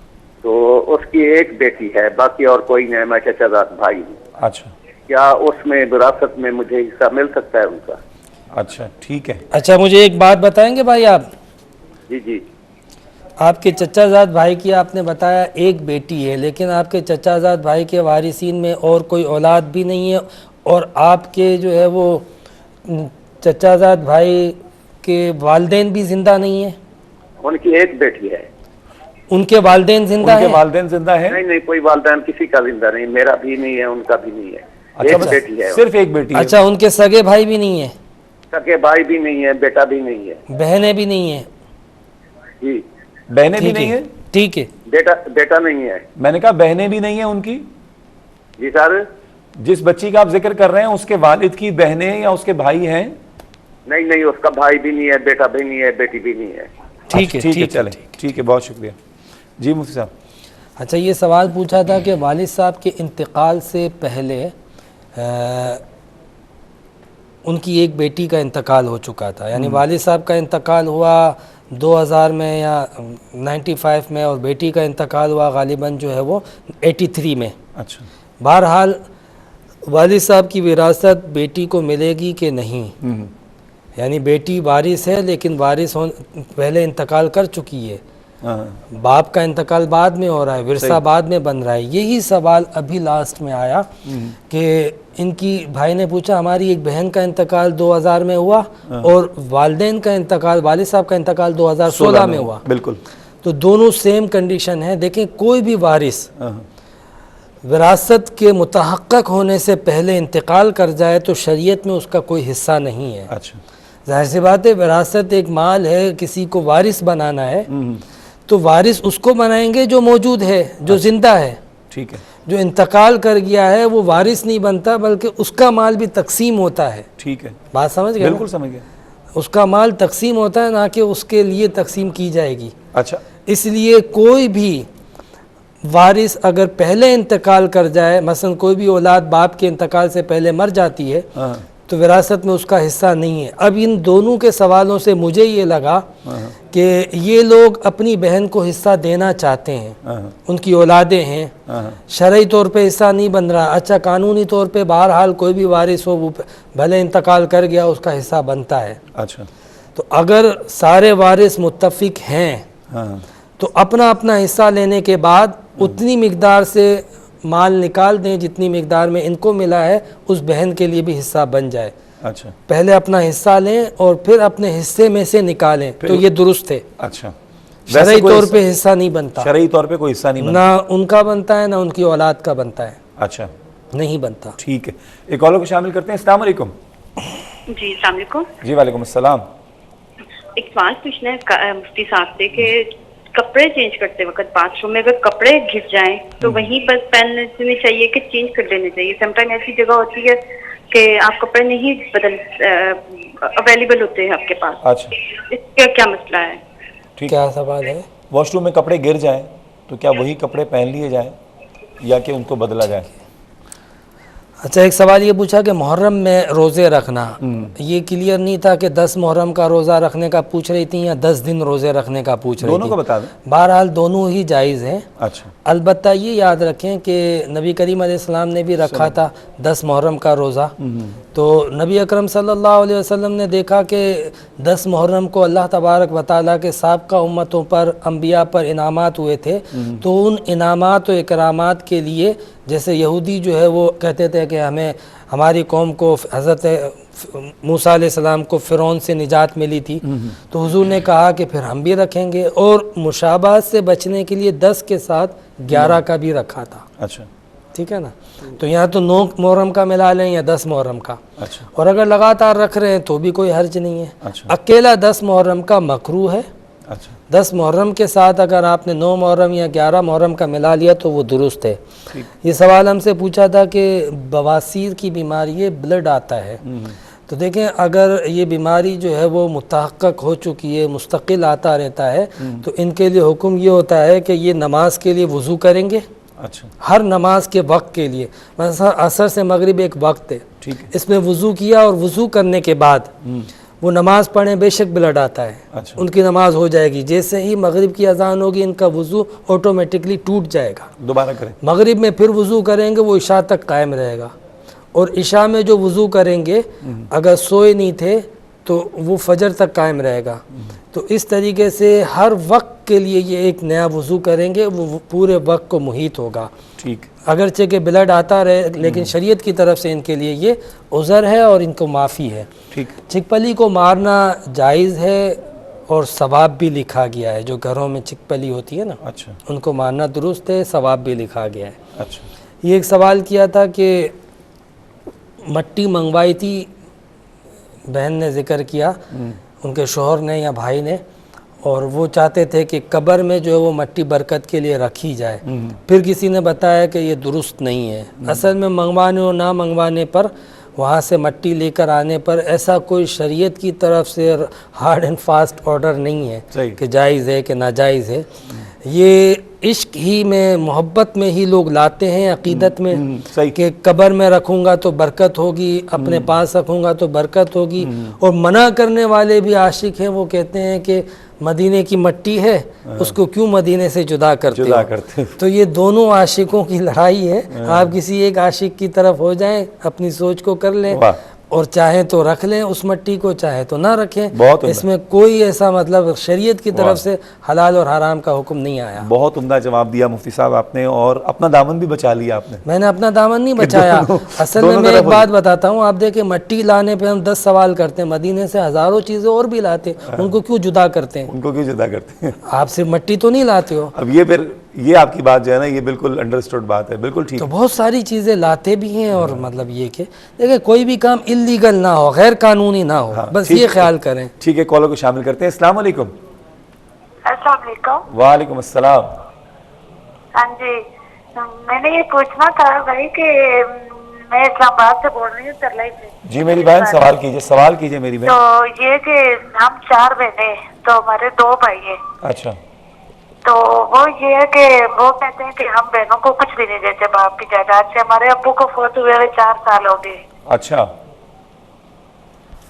تو اس کی ایک بیٹی ہے، باقی اور کوئی نہیں، میں چچا زاد بھائی ہوں. اچھا. کیا اس میں وراثت میں مجھے حصہ مل سکتا ہے ان کا؟ اچھا ٹھیک ہے. اچھا مجھے ایک بات بتائیں گے بھائی آپ؟ جی جی. آپ کے چچا زاد بھائی کی آپ نے بتایا ایک بیٹی ہے، لیکن آپ کے چچا زاد بھائی کے وارثین میں اور کوئی اولاد بھی نہیں ہے، اور آپ کے جو ہے وہ چچا زاد بھائی کے والدین بھی زندہ نہیں ہیں؟ ان کی ایک بیٹی ہے. ان کے والدین زندہ ہیں؟ ان کے والدین زندہ ہیں؟ نہیں کوئی والدین کسی کا زندہ نہیں، میرا بھی نہیں ہے، ان کا بھی نہیں ہے. ایک بیٹی ہے. صرف ایک بیٹی ہے. اچھا ان کے سگے بھائی بھی نہیں ہیں؟ سگے بھائی بھی نہیں ہے، بیٹا بھی نہیں ہے. بہنیں بھی نہیں ہیں؟ جی. بہنیں بھی نہیں ہیں؟ ٹھیک ہے. بیٹا نہیں ہے. میں نے کہا بہنیں بھی نہیں ہیں ان کی. جی سر. جس بچی کا آپ ذکر کر رہے ہیں اس کے والد کی بہنیں یا اس کے بھائی ہیں؟ نہیں اس کا بھائی بھی نہیں ہے، بیٹا بھی نہیں ہے، بیٹی بھی نہیں ہے. ٹھیک ہے. چلیں ٹھیک ہے، بہت شکریہ. جی مفتی صاحب. اچھا یہ سوال پوچھا تھا کہ والد صاحب کے انتقال سے پہلے ان کی ایک بیٹی کا انتقال ہو چکا تھا، یعنی والد صاحب کا انتقال ہوا 2000 میں یا 95 میں، اور بیٹی کا انتقال ہوا غالباً جو ہے وہ 83 میں. اچھا. بہرحال والد صاحب کی وراثت بیٹی کو ملے گی کہ نہیں، یعنی بیٹی وارث ہے لیکن وارث پہلے انتقال کر چکی ہے، باپ کا انتقال بعد میں ہو رہا ہے، ورثہ بعد میں بن رہا ہے. یہی سوال ابھی لاسٹ میں آیا کہ ان کی بھائی نے پوچھا ہماری ایک بہن کا انتقال 2000 میں ہوا اور والدین کا انتقال، والد صاحب کا انتقال 2016 میں ہوا. بالکل. تو دونوں سیم کنڈیشن ہے. دیکھیں کوئی بھی وارث وراثت کے متحقق ہونے سے پہلے انتقال کر جائے تو شریعت میں اس کا کوئی حصہ نہیں ہے. اچھا. ظاہر سی بات ہے وراثت ایک مال ہے، کسی کو وارث بنانا ہے تو وارث اس کو بنائیں گے جو موجود ہے، جو زندہ ہے. ٹھیک ہے. جو انتقال کر گیا ہے وہ وارث نہیں بنتا بلکہ اس کا مال بھی تقسیم ہوتا ہے. ٹھیک ہے. بات سمجھ گئے؟ بالکل سمجھ گیا. اس کا مال تقسیم ہوتا ہے، نہ کہ اس کے لیے تقسیم کی جائے گی. اچھا. اس لیے کوئی بھی وارث اگر پہلے انتقال کر جائے، مثلا کوئی بھی اولاد باپ کے انتقال سے پہلے مر جاتی ہے تو وراثت میں اس کا حصہ نہیں ہے. اب ان دونوں کے سوالوں سے مجھے یہ لگا کہ یہ لوگ اپنی بہن کو حصہ دینا چاہتے ہیں، ان کی اولادیں ہیں، شرعی طور پہ حصہ نہیں بن رہا. اچھا قانونی طور پہ بہرحال کوئی بھی وارث ہو وہ بھلے انتقال کر گیا اس کا حصہ بنتا ہے. اچھا. تو اگر سارے وارث متفق ہیں تو اپنا اپنا حصہ لینے کے بعد اتنی مقدار سے مال نکال دیں جتنی مقدار میں ان کو ملا ہے، اس بہن کے لیے بھی حصہ بن جائے. اچھا. پہلے اپنا حصہ لیں اور پھر اپنے حصے میں سے نکالیں تو یہ درست ہے. اچھا. شرعی طور پہ حصہ نہیں بنتا، شرعی طور پہ کوئی حصہ نہیں بنتا، نہ ان کا بنتا ہے نہ ان کی اولاد کا بنتا ہے. اچھا. نہیں بنتا. ٹھیک ہے. ایک کالر کو شامل کرتے ہیں. السلام علیکم. جی السلام علیکم. جی وعلیکم السلام. ایک سوال پوچھنا ہے مفتی صاحب سے کہ کپڑے چینج کرتے وقت باتھ روم میں اگر کپڑے گر جائیں تو وہیں پر پہننے چاہیے کہ چینج کر لینے چاہیے؟ سم ٹائم ایسی جگہ ہوتی ہے کہ آپ کپڑے نہیں اویلیبل ہوتے ہیں آپ کے پاس. اچھا. اس کا کیا مسئلہ ہے؟ کیا سوال ہے؟ واش روم میں کپڑے گر جائیں تو کیا وہی کپڑے پہن لیے جائیں یا کہ ان کو بدلا جائے؟ اچھا ایک سوال یہ پوچھا کہ محرم میں روزے رکھنا، یہ کلیئر نہیں تھا کہ 10 محرم کا روزہ رکھنے کا پوچھ رہی تھی یا 10 دن روزے رکھنے کا پوچھ رہی تھی؟ دونوں کو بتا دیں۔ بہرحال دونوں ہی جائز ہیں۔ اچھا، البتہ یہ یاد رکھیں کہ نبی کریم علیہ السلام نے بھی رکھا تھا 10 محرم کا روزہ، تو نبی اکرم صلی اللہ علیہ وسلم نے دیکھا کہ 10 محرم کو اللہ تبارک و تعالیٰ کے سابقہ امتوں پر، انبیاء پر انعامات ہوئے تھے، تو ان انعامات و اکرامات کے لیے جیسے یہودی جو ہے وہ کہتے تھے کہ ہماری قوم کو حضرت موسیٰ علیہ السلام کو فرعون سے نجات ملی تھی، تو حضور نے کہا کہ پھر ہم بھی رکھیں گے، اور مشابہت سے بچنے کے لیے 10 کے ساتھ 11 کا بھی رکھا تھا۔ اچھا، ٹھیک ہے نا، تو یہاں تو 9 محرم کا ملا لیں یا 10 محرم کا، اچھا، اور اگر لگاتار رکھ رہے ہیں تو بھی کوئی حرج نہیں ہے۔ اچھا، اکیلا 10 محرم کا مکروہ ہے، اچھا، 10 محرم کے ساتھ اگر آپ نے 9 محرم یا 11 محرم کا ملا لیا تو وہ درست ہے۔ یہ سوال ہم سے پوچھا تھا کہ بواسیر کی بیماری ہے، بلڈ آتا ہے، تو دیکھیں اگر یہ بیماری جو ہے وہ متحقق ہو چکی ہے، مستقل آتا رہتا ہے، تو ان کے لیے حکم یہ ہوتا ہے کہ یہ نماز کے لیے وضو کریں گے، اچھا، ہر نماز کے وقت کے لیے، مثلا عصر سے مغرب ایک وقت ہے، ٹھیک ہے، اس میں وضو کیا اور وضو کرنے کے بعد وہ نماز پڑھیں، بے شک بلڈ آتا ہے، اچھا، ان کی نماز ہو جائے گی۔ جیسے ہی مغرب کی اذان ہوگی ان کا وضو آٹومیٹکلی ٹوٹ جائے گا، دوبارہ کریں، مغرب میں پھر وضو کریں گے، وہ عشاء تک قائم رہے گا، اور عشاء میں جو وضو کریں گے اگر سوئے نہیں تھے تو وہ فجر تک قائم رہے گا۔ تو اس طریقے سے ہر وقت کے لیے یہ ایک نیا وضو کریں گے، وہ پورے وقت کو محیط ہوگا، ٹھیک، اگرچہ کہ بلڈ آتا رہے لیکن شریعت کی طرف سے ان کے لیے یہ عذر ہے اور ان کو معافی ہے۔ ٹھیک، چکپلی کو مارنا جائز ہے اور ثواب بھی لکھا گیا ہے، جو گھروں میں چکپلی ہوتی ہے نا، اچھا، ان کو مارنا درست ہے، ثواب بھی لکھا گیا ہے۔ اچھا، یہ ایک سوال کیا تھا کہ مٹی منگوائی تھی، بہن نے ذکر کیا، ان کے شوہر نے یا بھائی نے، اور وہ چاہتے تھے کہ قبر میں جو ہے وہ مٹی برکت کے لیے رکھی جائے، پھر کسی نے بتایا کہ یہ درست نہیں ہے۔ اصل میں منگوانے اور نہ منگوانے پر، وہاں سے مٹی لے کر آنے پر ایسا کوئی شریعت کی طرف سے ہارڈ اینڈ فاسٹ آرڈر نہیں ہے کہ جائز ہے کہ ناجائز ہے۔ یہ عشق ہی میں، محبت میں ہی لوگ لاتے ہیں عقیدت میں کہ قبر میں رکھوں گا تو برکت ہوگی، اپنے پاس رکھوں گا تو برکت ہوگی، اور منع کرنے والے بھی عاشق ہیں، وہ کہتے ہیں کہ مدینے کی مٹی ہے، اس کو کیوں مدینے سے جدا کرتے ہو؟ تو یہ دونوں عاشقوں کی لڑائی ہے۔ آپ کسی ایک عاشق کی طرف ہو جائیں، اپنی سوچ کو کر لیں، اور چاہیں تو رکھ لیں اس مٹی کو، چاہے تو نہ رکھیں، اس میں کوئی ایسا مطلب شریعت کی طرف سے حلال اور حرام کا حکم نہیں آیا۔ بہت عمدہ جواب دیا مفتی صاحب آپ نے، اور اپنا دامن بھی بچا لیا آپ نے۔ میں نے اپنا دامن نہیں بچایا، اصل میں ایک بات بتاتا ہوں، آپ دیکھیں مٹی لانے پہ ہم 10 سوال کرتے ہیں، مدینے سے ہزاروں چیزیں اور بھی لاتے ہیں، ان کو کیوں جدا کرتے ہیں؟ ان کو کیوں جدا کرتے ہیں؟ آپ صرف مٹی تو نہیں لاتے ہو۔ اب یہ پھر یہ آپ کی بات جو ہے نا، یہ بالکل انڈرسٹوڈ بات ہے، بالکل ٹھیک۔ تو بہت ساری چیزیں لاتے بھی ہیں، اور مطلب یہ کہ دیکھیں کوئی بھی کام اللیگل نہ ہو، غیر قانونی نہ ہو، بس یہ خیال کریں۔ ٹھیک ہے، کالر کو شامل کرتے ہیں۔ السلام علیکم۔ السلام علیکم۔ وعلیکم السلام۔ ہاں جی، میں نے یہ پوچھنا تھا بھائی کہ میں اسلام آباد سے بول رہی ہوں، ترلائی سے۔ جی میری بہن سوال کیجیے میری بہن۔ تو یہ کہ ہم 4 بہنیں، تو ہمارے 2 بھائی ہیں۔ اچھا، تو وہ یہ ہے کہ وہ کہتے ہیں کہ ہم بہنوں کو کچھ بھی نہیں دیتے باپ کی جائیداد سے، ہمارے ابو کو فوت ہوئے 4 سال ہو گئے۔ اچھا،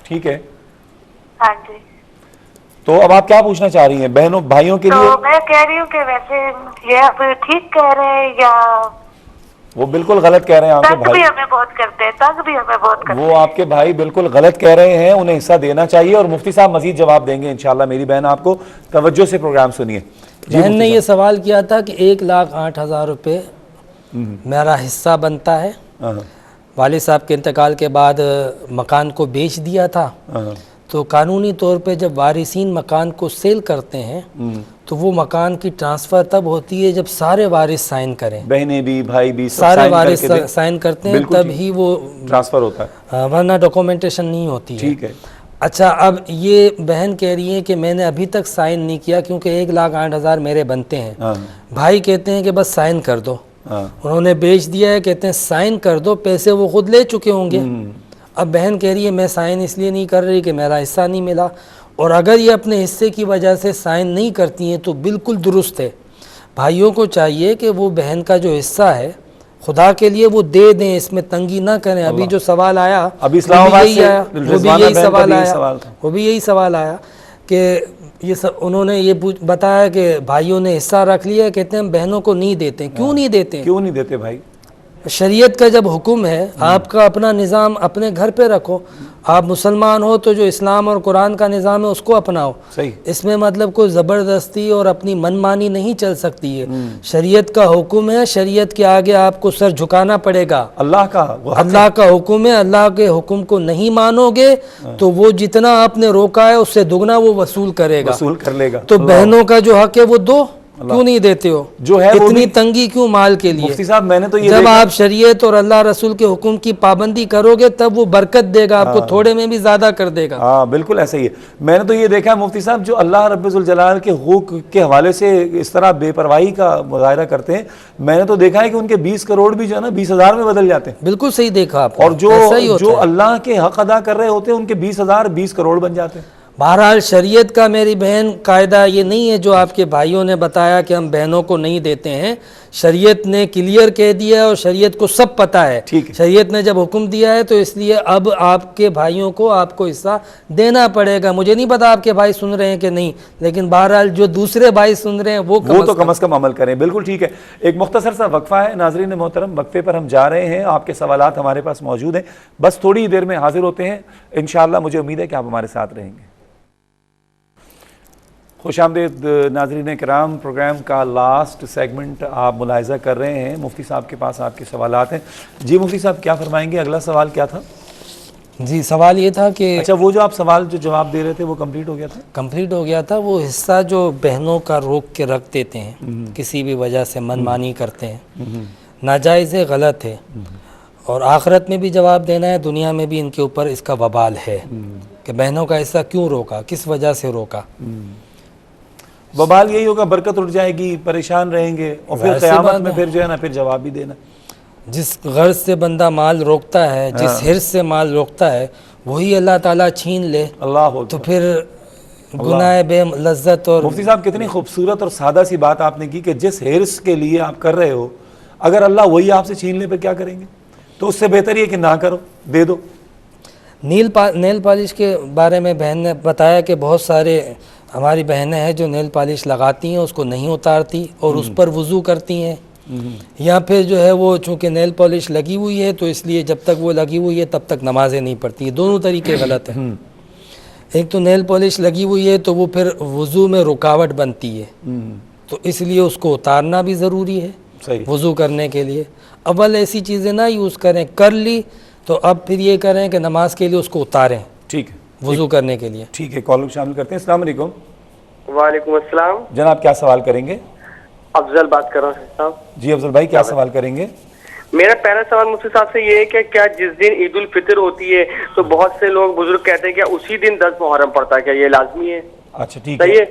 ٹھیک ہے، ہاں جی۔ تو اب آپ کیا پوچھنا چاہ رہی ہیں بہنوں بھائیوں کے لیے؟ تو میں کہہ رہی ہوں کہ ویسے یہ آپ ٹھیک کہہ رہے ہیں یا وہ بالکل غلط کہہ رہے ہیں آپ کے تنگ بھائی؟ بھی ہمیں بہت کرتے ہیں، تنگ بھی ہمیں بہت کرتے ہیں۔ وہ آپ کے بھائی بالکل غلط کہہ رہے ہیں، انہیں حصہ دینا چاہیے، اور مفتی صاحب مزید جواب دیں گے انشاءاللہ۔ میری بہن آپ کو توجہ سے پروگرام سنیے۔ بہن نے یہ سوال کیا تھا کہ 1,08,000 روپے میرا حصہ بنتا ہے، والد صاحب کے انتقال کے بعد مکان کو بیچ دیا تھا، تو قانونی طور پہ جب وارثین مکان کو سیل کرتے ہیں تو وہ مکان کی ٹرانسفر تب ہوتی ہے جب سارے وارث سائن کریں، بہنیں بھی بھائی بھی سارے وارث سائن کرتے ہیں، تب ہی وہ ٹرانسفر ہوتا ہے، ورنہ ڈاکومنٹیشن نہیں ہوتی ہے۔ ٹھیک ہے۔ اچھا، اب یہ بہن کہہ رہی ہے کہ میں نے ابھی تک سائن نہیں کیا کیونکہ 1,08,000 میرے بنتے ہیں، بھائی کہتے ہیں کہ بس سائن کر دو، انہوں نے بیچ دیا ہے، کہتے ہیں سائن کر دو، پیسے وہ خود لے چکے ہوں گے۔ اب بہن کہہ رہی ہے میں سائن اس لیے نہیں کر رہی کہ میرا حصہ نہیں ملا، اور اگر یہ اپنے حصے کی وجہ سے سائن نہیں کرتی ہیں تو بالکل درست ہے، بھائیوں کو چاہیے کہ وہ بہن کا جو حصہ ہے خدا کے لیے وہ دے دیں، اس میں تنگی نہ کریں. ابھی جو سوال آیا ابھی اسلام آباد سے وہ بھی یہی سوال آیا کہ یہ انہوں نے یہ بتایا کہ بھائیوں نے حصہ رکھ لیا، کہتے ہیں ہم بہنوں کو نہیں دیتے. کیوں نہیں دیتے بھائی؟ شریعت کا جب حکم ہے، آپ کا اپنا نظام اپنے گھر پہ رکھو. آپ مسلمان ہو تو جو اسلام اور قرآن کا نظام ہے اس کو اپناؤ. اس میں مطلب کوئی زبردستی اور اپنی من مانی نہیں چل سکتی ہے. شریعت کا حکم ہے، شریعت کے آگے آپ کو سر جھکانا پڑے گا. اللہ کا حکم ہے، اللہ کے حکم کو نہیں مانو گے تو وہ جتنا آپ نے روکا ہے اس سے دگنا وہ وصول کر لے گا. تو بہنوں کا جو حق ہے وہ دو. کیوں نہیں دیتے ہو؟ جو ہے اتنی تنگی کیوں مال کے لیے؟ مفتی صاحب میں نے تو یہ جب آپ شریعت اور اللہ رسول کے حکم کی پابندی کرو گے تب وہ برکت دے گا، آپ کو تھوڑے میں بھی زیادہ کر دے گا. ہاں بالکل ایسا ہی ہے. میں نے تو یہ دیکھا ہے مفتی صاحب جو اللہ رب الجلال کے حقوق کے حوالے سے اس طرح بے پرواہی کا مظاہرہ کرتے ہیں، میں نے تو دیکھا ہے کہ ان کے 20 کروڑ بھی جو ہے نا 20,000 میں بدل جاتے ہیں. بالکل صحیح دیکھا آپ. اور جو اللہ کے حق ادا کر رہے ہوتے ہیں ان کے 20,000 20 کروڑ بن جاتے ہیں. بہرحال شریعت کا میری بہن قاعدہ یہ نہیں ہے جو آپ کے بھائیوں نے بتایا کہ ہم بہنوں کو نہیں دیتے ہیں. شریعت نے کلیئر کہہ دیا ہے اور شریعت کو سب پتہ ہے. شریعت نے جب حکم دیا ہے تو اس لیے اب آپ کے بھائیوں کو آپ کو حصہ دینا پڑے گا. مجھے نہیں پتا آپ کے بھائی سن رہے ہیں کہ نہیں، لیکن بہرحال جو دوسرے بھائی سن رہے ہیں وہ تو کم از کم عمل کریں. بالکل ٹھیک ہے. ایک مختصر سا وقفہ ہے ناظرین محترم، وقفے پر ہم جا رہے ہیں. آپ کے سوالات ہمارے پاس موجود ہیں، بس تھوڑی دیر میں حاضر ہوتے ہیں انشاءاللہ. مجھے امید ہے کہ آپ ہمارے ساتھ رہیں گے. خوش آمدید ناظرین کرام. پروگرام کا لاسٹ سیگمنٹ آپ ملاحظہ کر رہے ہیں. مفتی صاحب کے پاس آپ کے سوالات ہیں. جی مفتی صاحب کیا فرمائیں گے؟ اگلا سوال کیا تھا؟ جی سوال یہ تھا کہ اچھا وہ جو آپ سوال جو جواب دے رہے تھے وہ کمپلیٹ ہو گیا تھا؟ کمپلیٹ ہو گیا تھا. وہ حصہ جو بہنوں کا روک کے رکھ دیتے ہیں، کسی بھی وجہ سے من مانی کرتے ہیں، ناجائز ہے، غلط ہے. اور آخرت میں بھی جواب دینا ہے، دنیا میں بھی ان کے اوپر اس کا وبال ہے کہ بہنوں کا حصہ کیوں روکا، کس وجہ سے روکا. وبال یہی ہوگا، برکت اٹھ جائے گی، پریشان رہیں گے، اور پھر قیامت میں پھر جو ہے نا پھر جواب بھی دینا. جس غرض سے بندہ مال روکتا ہے، جس حرص سے مال روکتا ہے، وہی اللہ تعالیٰ چھین لے تو پھر گناہ بے لذت. اور مفتی صاحب کتنی خوبصورت اور سادہ سی بات آپ نے کی کہ جس حرص کے لیے آپ کر رہے ہو اگر اللہ وہی آپ سے چھین لے پھر کیا کریں گے؟ تو اس سے بہتر یہ کہ نہ کرو، دے دو. نیل پالش کے بارے میں بہن نے بتایا کہ بہت سارے ہماری بہنیں ہیں جو نیل پالش لگاتی ہیں، اس کو نہیں اتارتی اور اس پر وضو کرتی ہیں، یا پھر جو ہے وہ چونکہ نیل پالش لگی ہوئی ہے تو اس لیے جب تک وہ لگی ہوئی ہے تب تک نمازیں نہیں پڑھتی. دونوں طریقے غلط ہیں. ایک تو نیل پالش لگی ہوئی ہے تو وہ پھر وضو میں رکاوٹ بنتی ہے، تو اس لیے اس کو اتارنا بھی ضروری ہے وضو کرنے کے لیے. اول ایسی چیزیں نہ یوز کریں، کر لی تو اب پھر یہ کریں کہ نماز کے لیے اس کو اتاریں. ٹھیک ہے، وضو کرنے کے لیے. ٹھیک ہے، کال شامل کرتے ہیں. السلام علیکم. وعلیکم السلام. جناب کیا سوال کریں گے؟ افضل بات کر رہا ہوں صاحب. جی افضل بھائی کیا سوال کریں گے؟ میرا پہلا سوال مفتی صاحب سے یہ ہے کہ کیا جس دن عید الفطر ہوتی ہے تو بہت سے لوگ بزرگ کہتے ہیں کہ اسی دن 10 محرم پڑتا ہے، کیا یہ لازمی ہے؟ اچھا ٹھیک ہے.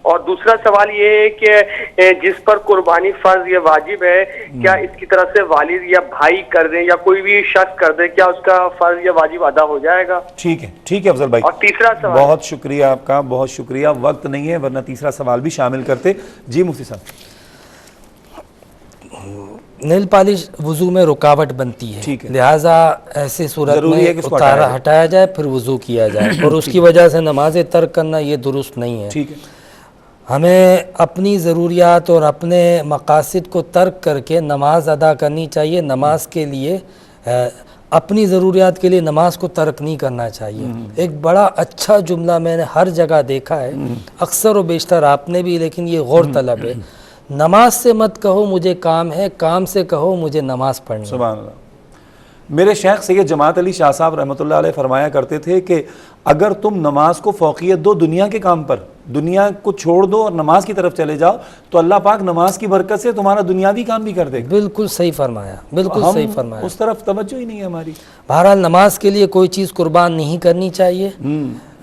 اور دوسرا سوال یہ ہے کہ جس پر قربانی فرض یا واجب ہے، کیا اس کی طرف سے والد یا بھائی کر دیں یا کوئی بھی شخص کر دے، کیا اس کا فرض یا واجب ادا ہو جائے گا؟ ٹھیک ہے ٹھیک ہے افضل بھائی. اور تیسرا سوال، بہت شکریہ آپ کا، بہت شکریہ. وقت نہیں ہے ورنہ تیسرا سوال بھی شامل کرتے. جی مفتی صاحب. نیل پالش وضو میں رکاوٹ بنتی ہے، لہٰذا ایسی صورت میں اتارا ہٹایا جائے پھر وضو کیا جائے، اور اس کی وجہ سے نمازیں ترک کرنا یہ درست نہیں ہے. ٹھیک ہے. ہمیں اپنی ضروریات اور اپنے مقاصد کو ترک کر کے نماز ادا کرنی چاہیے. نماز کے لیے اپنی ضروریات کے لیے نماز کو ترک نہیں کرنا چاہیے. ایک بڑا اچھا جملہ میں نے ہر جگہ دیکھا ہے، اکثر و بیشتر آپ نے بھی، لیکن یہ غور طلب ہے. نماز سے مت کہو مجھے کام ہے، کام سے کہو مجھے نماز پڑھنی. سبحان اللہ. میرے شیخ سید جماعت علی شاہ صاحب رحمۃ اللہ علیہ فرمایا کرتے تھے کہ اگر تم نماز کو فوقیت دو دنیا کے کام پر، دنیا کو چھوڑ دو اور نماز کی طرف چلے جاؤ تو اللہ پاک نماز کی برکت سے تمہارا دنیاوی کام بھی کر دے گا. بالکل صحیح فرمایا، بالکل صحیح فرمایا. اس طرف توجہ ہی نہیں ہے ہماری. بہرحال نماز کے لیے کوئی چیز قربان نہیں کرنی چاہیے.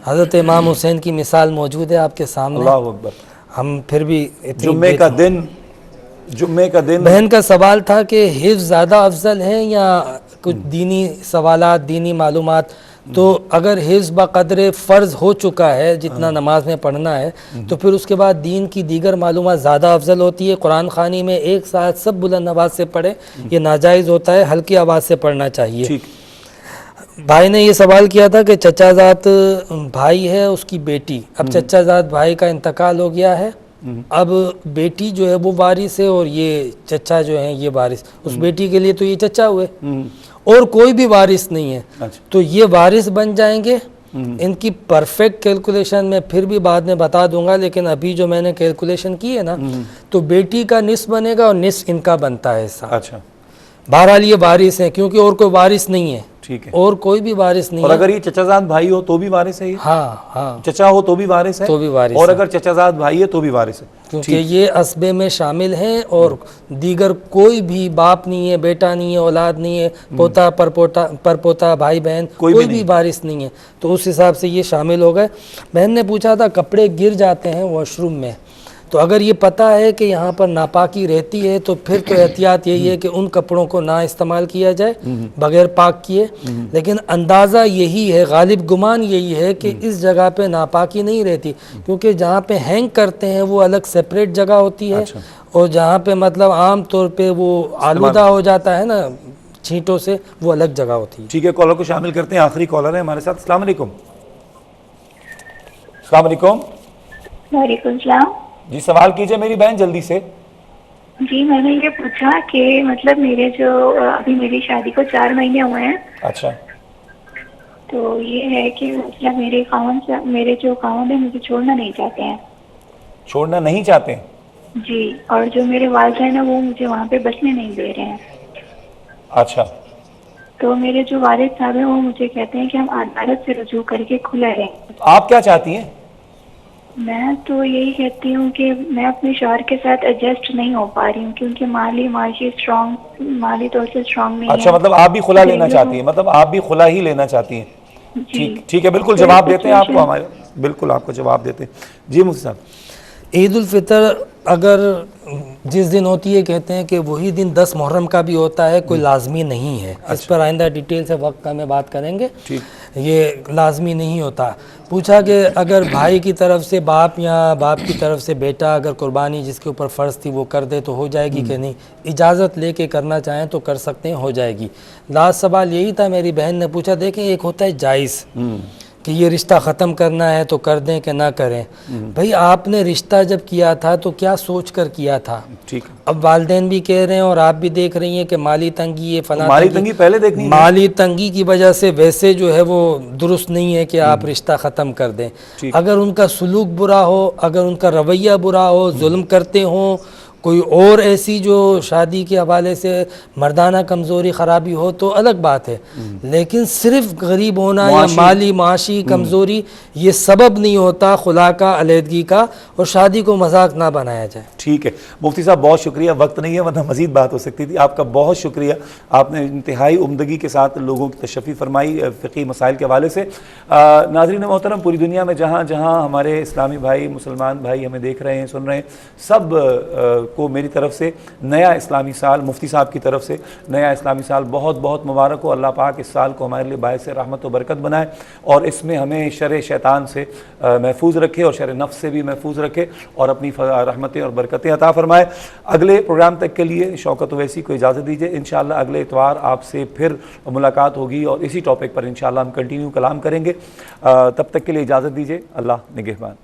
حضرت امام حسین کی مثال موجود ہے آپ کے سامنے. اللہ اکبر. ہم پھر بھی جمعے کا دن بہن کا سوال تھا کہ حفظ زیادہ افضل ہے یا کچھ دینی سوالات، دینی معلومات تو اگر حفظ بقدر فرض ہو چکا ہے جتنا نماز میں پڑھنا ہے تو پھر اس کے بعد دین کی دیگر معلومات زیادہ افضل ہوتی ہے. قرآن خوانی میں ایک ساتھ سب بلند آواز سے پڑھے یہ ناجائز ہوتا ہے, ہلکی آواز سے پڑھنا چاہیے. بھائی نے یہ سوال کیا تھا کہ چچا زاد بھائی ہے اس کی بیٹی, اب چچا زاد بھائی کا انتقال ہو گیا ہے, اب بیٹی جو ہے وہ وارث ہے اور یہ چچا جو ہیں یہ وارث, اس بیٹی کے لیے تو یہ چچا ہوئے اور کوئی بھی وارث نہیں ہے, تو یہ وارث بن جائیں گے. ان کی پرفیکٹ کیلکولیشن میں پھر بھی بعد میں بتا دوں گا, لیکن ابھی جو میں نے کیلکولیشن کی ہے نا تو بیٹی کا نصف بنے گا اور نصف ان کا بنتا ہے حصہ. اچھا, بہرحال یہ وارث ہیں کیونکہ اور کوئی وارث نہیں ہے, ٹھیک ہے, اور کوئی بھی وارث نہیں ہے. اور اگر یہ چچا زاد بھائی ہو تو بھی وارث ہے, ہاں ہاں, چچا ہو تو بھی وارث ہے, تو بھی وارث اور اگر چچا زاد بھائی ہے تو بھی وارث ہے, کیونکہ یہ عصبے میں شامل ہیں اور دیگر کوئی بھی باپ نہیں ہے, بیٹا نہیں ہے, اولاد نہیں ہے, پوتا پرپوتا بھائی بہن کوئی بھی وارث نہیں ہے, تو اس حساب سے یہ شامل ہو گئے. بہن نے پوچھا تھا کپڑے گر جاتے ہیں واش روم میں, تو اگر یہ پتہ ہے کہ یہاں پر ناپاکی رہتی ہے تو پھر تو احتیاط یہی ہے کہ ان کپڑوں کو نہ استعمال کیا جائے بغیر پاک کیے. لیکن اندازہ یہی ہے, غالب گمان یہی ہے کہ اس جگہ پہ ناپاکی نہیں رہتی, کیونکہ جہاں پہ ہینگ کرتے ہیں وہ الگ سیپریٹ جگہ ہوتی ہے, اور جہاں پہ مطلب عام طور پہ وہ آلودہ ہو جاتا ہے نا چھینٹوں سے, وہ الگ جگہ ہوتی ہے. ٹھیک ہے, کالر کو شامل کرتے ہیں, آخری کالر ہے ہمارے ساتھ. السلام علیکم. السلام علیکم. وعلیکم السلام. جی سوال کیجئے میری بہن جلدی سے. جی میں نے یہ پوچھا کہ مطلب میرے جو ابھی میری شادی کو 4 مہینے ہوئے ہیں. اچھا. تو یہ ہے کہ مطلب میرے جو خاوند ہیں مجھے چھوڑنا نہیں چاہتے ہیں. چھوڑنا نہیں چاہتے ہیں؟ جی, اور جو میرے والدین ہیں وہ مجھے وہاں پہ بسنے نہیں دے رہے ہیں. اچھا. تو میرے جو والد صاحب ہیں وہ مجھے کہتے ہیں کہ ہم عدالت سے رجوع کر کے کھلا رہیں. آپ کیا چاہتی ہیں؟ میں تو یہی کہتی ہوں کہ میں اپنے شوہر کے ساتھ ایڈجسٹ نہیں ہو پا رہی ہوں کیونکہ مالی طور سے اسٹرانگ نہیں ہے. اچھا, مطلب آپ بھی خلا لینا چاہتی ہیں, مطلب آپ بھی خلا ہی لینا چاہتی ہیں. ٹھیک ہے, بالکل جواب دیتے ہیں آپ کو, ہمارے بالکل آپ کو جواب دیتے ہیں. جی مفتی صاحب. عید الفطر اگر جس دن ہوتی ہے کہتے ہیں کہ وہی دن 10 محرم کا بھی ہوتا ہے, کوئی لازمی نہیں ہے. اس پر آئندہ ڈیٹیل سے وقت کا میں بات کریں گے. یہ لازمی نہیں ہوتا. پوچھا کہ اگر بھائی کی طرف سے باپ یا باپ کی طرف سے بیٹا اگر قربانی جس کے اوپر فرض تھی وہ کر دے تو ہو جائے گی کہ نہیں, اجازت لے کے کرنا چاہیں تو کر سکتے ہیں, ہو جائے گی. لاسٹ سوال یہی تھا, میری بہن نے پوچھا, دیکھیں ایک ہوتا ہے جائز کہ یہ رشتہ ختم کرنا ہے تو کر دیں کہ نہ کریں. بھئی آپ نے رشتہ جب کیا تھا تو کیا سوچ کر کیا تھا؟ اب والدین بھی کہہ رہے ہیں اور آپ بھی دیکھ رہی ہیں کہ مالی تنگی ہے, فلاں مالی تنگی پہلے دیکھنی ہے. مالی تنگی کی وجہ سے ویسے جو ہے وہ درست نہیں ہے کہ آپ رشتہ ختم کر دیں. اگر ان کا سلوک برا ہو, اگر ان کا رویہ برا ہو, ظلم کرتے ہوں, کوئی اور ایسی جو شادی کے حوالے سے مردانہ کمزوری خرابی ہو تو الگ بات ہے, لیکن صرف غریب ہونا یا مالی معاشی کمزوری یہ سبب نہیں ہوتا خلا کا, علیحدگی کا, اور شادی کو مذاق نہ بنایا جائے. ٹھیک ہے مفتی صاحب, بہت شکریہ. وقت نہیں ہے ورنہ مزید بات ہو سکتی تھی. آپ کا بہت شکریہ, آپ نے انتہائی عمدگی کے ساتھ لوگوں کی تشفی فرمائی فقہی مسائل کے حوالے سے. ناظرین محترم, پوری دنیا میں جہاں جہاں ہمارے اسلامی بھائی, مسلمان بھائی ہمیں دیکھ رہے ہیں, سن رہے ہیں, سب کو میری طرف سے نیا اسلامی سال, مفتی صاحب کی طرف سے نیا اسلامی سال بہت بہت مبارک ہو. اللہ پاک اس سال کو ہمارے لیے باعث رحمت و برکت بنائے اور اس میں ہمیں شر شیطان سے محفوظ رکھے اور شر نفس سے بھی محفوظ رکھے اور اپنی رحمتیں اور برکتیں عطا فرمائے. اگلے پروگرام تک کے لیے شوکت اویسی کو اجازت دیجیے. انشاءاللہ اگلے اتوار آپ سے پھر ملاقات ہوگی اور اسی ٹاپک پر انشاءاللہ ہم کنٹینیو کلام کریں گے. تب تک کے لیے اجازت دیجیے. اللہ نگہبان.